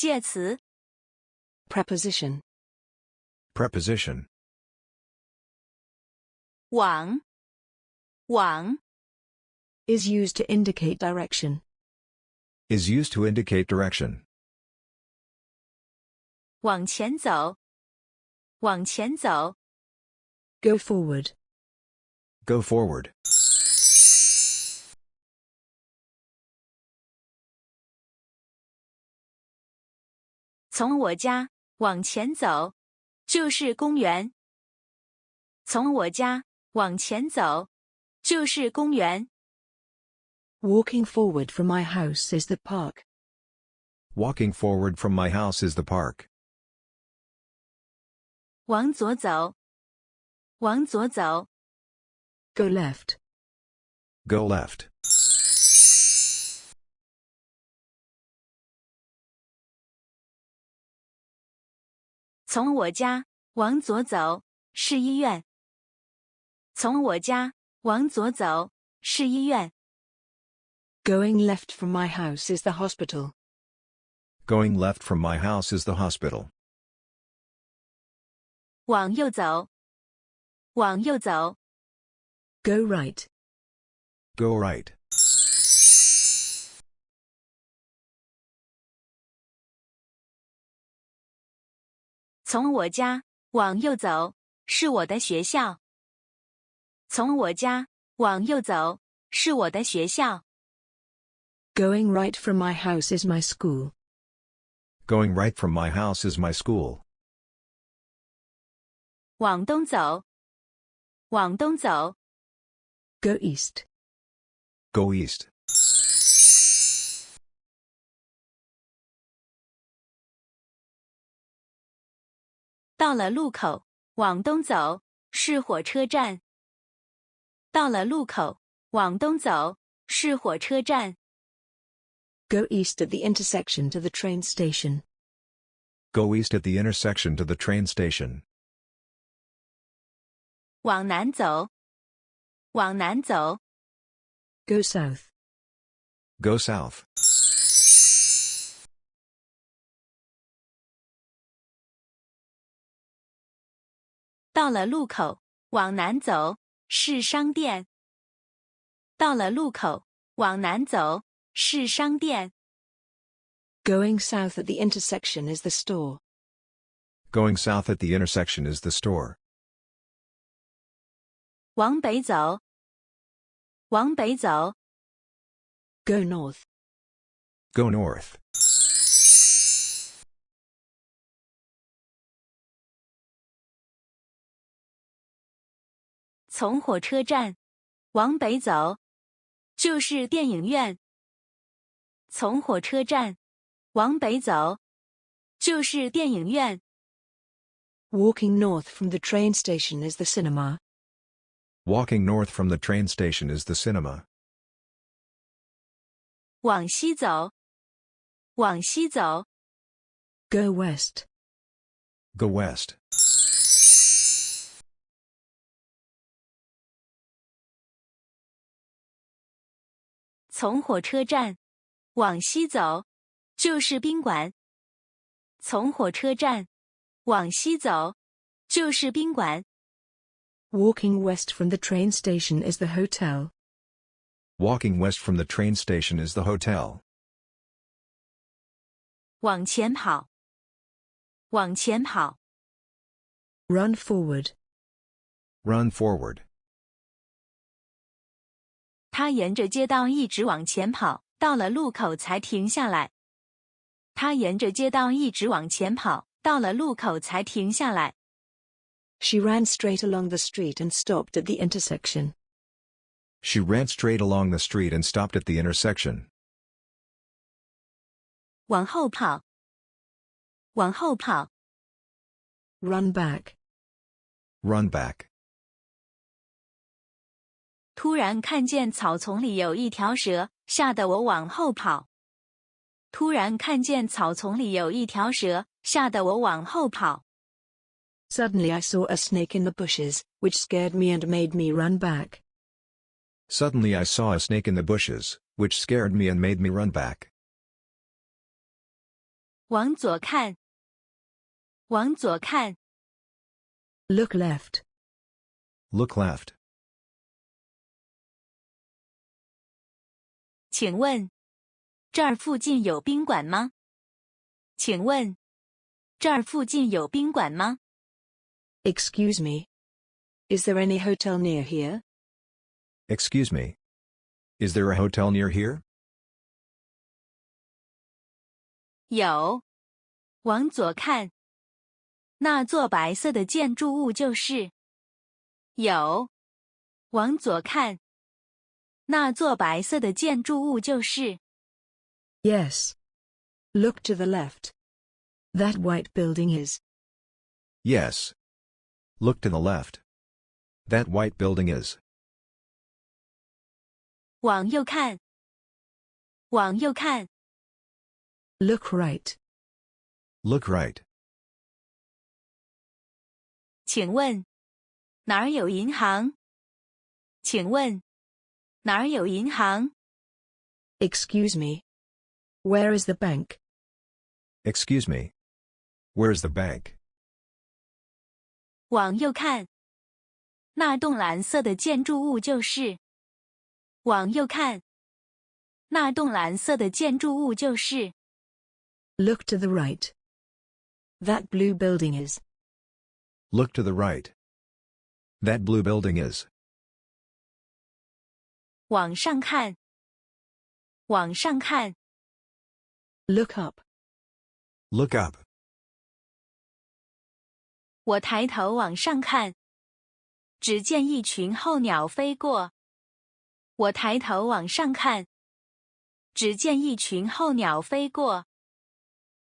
介词 Preposition. Preposition. 往 往 Is used to indicate direction. Is used to indicate direction. 往前走往前走 Go forward. Go forward. 从我家往前走就是公园。从我家往前走就是公园。Walking forward from my house is the park. Walking forward from my house is the park. 往左走往左走 Go left. Go left. 从我家往左走是医院。从我家往左走是医院。Going left from my house is the hospital. Going left from my house is the hospital. 往右走往右走 Go right. Go right. 从我家往右走是我的学校。从我家往右走是我的学校。Going right from my house is my school. Going right from my house is my school. 往东走往东走 Go east. Go east. 到了路口往东走是火车站。到了路口往东走是火车站。Go east at the intersection to the train station. Go east at the intersection to the train station. 往南走往南走 Go south. Go south. 到了路口往南走是商店。到了路口往南走是商店。Going south at the intersection is the store. Going south at the intersection is the store. 往北走往北走 Go north. Go north. 从火车站往北走就是电影院。从火车站往北走就是电影院。Walking north from the train station is the cinema. Walking north from the train station is the cinema. 往西走往西走 Go west. Go west. 从火车站往西走就是宾馆。从火车站往西走就是宾馆。Walking west from the train station is the hotel. Walking west from the train station is the hotel. 往前跑往前跑 Run forward. Run forward. 他沿着街道一直往前跑，到了路口才停下来。他沿着街道一直往前跑，到了路口才停下来。She ran straight along the street and stopped at the intersection. She ran straight along the street and stopped at the intersection. 往后跑往后跑 Run back. Run back. 突然看见草丛里有一条蛇，吓得我往后跑。突然看见草丛里有一条蛇，吓得我往后跑。Suddenly I saw a snake in the bushes, which scared me and made me run back. Suddenly I saw a snake in the bushes, which scared me and made me run back. 往左看，往左看。Look left. Look left. 请问，这儿附近有宾馆吗？请问，这儿附近有宾馆吗？ Excuse me. Is there any hotel near here? Excuse me. Is there a hotel near here? 有。往左看，那座白色的建筑物就是。有。往左看，那座白色的建筑物就是。Yes. Look to the left. That white building is. Yes. Look to the left. That white building is. 往右看，往右看。Look right. Look right. 请问，哪儿有银行？请问，哪儿有银行？ Excuse me. Where is the bank? Excuse me. Where's the bank? 往右看，那栋蓝色的建筑物就是。往右看，那栋蓝色的建筑物就是。Look to the right. That blue building is. Look to the right. That blue building is. 往上看，往上看。Look up. Look up. 我抬头往上看，只见一群候鸟飞过。我抬头往上看，只见一群候鸟飞过。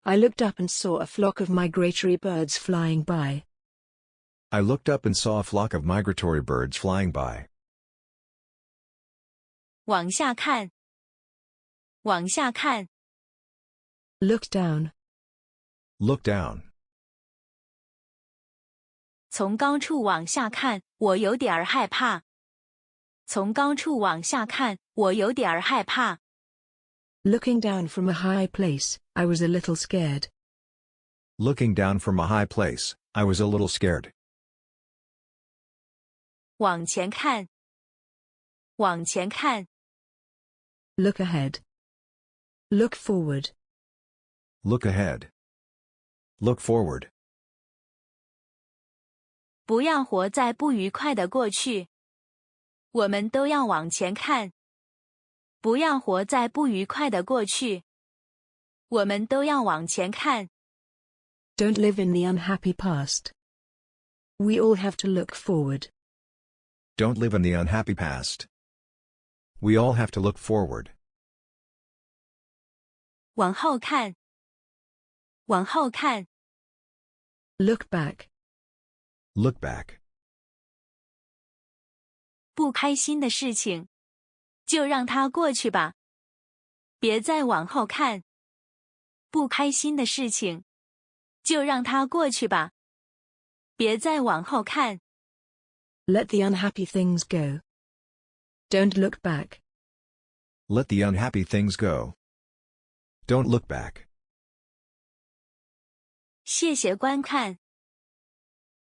I looked up and saw a flock of migratory birds flying by. I looked up and saw a flock of migratory birds flying by. 往下看，往下看。Look down. Look down. 从高处往下看，我有点儿害怕。从高处往下看，我有点儿害怕。Looking down from a high place, I was a little scared. Looking down from a high place, I was a little scared. 往前看，往前看。Look ahead. Look forward. Look ahead. Look forward. 不要活在不愉快的过去。我们都要往前看。不要活在不愉快的过去。我们都要往前看。Don't live in the unhappy past. We all have to look forward. Don't live in the unhappy past. We all have to look forward. 往后看，往后看。Look back. Look back. 不开心的事情，就让它过去吧。别再往后看。不开心的事情，就让它过去吧。别再往后看。Let the unhappy things go. Don't look back. Let the unhappy things go. Don't look back. 谢谢观看。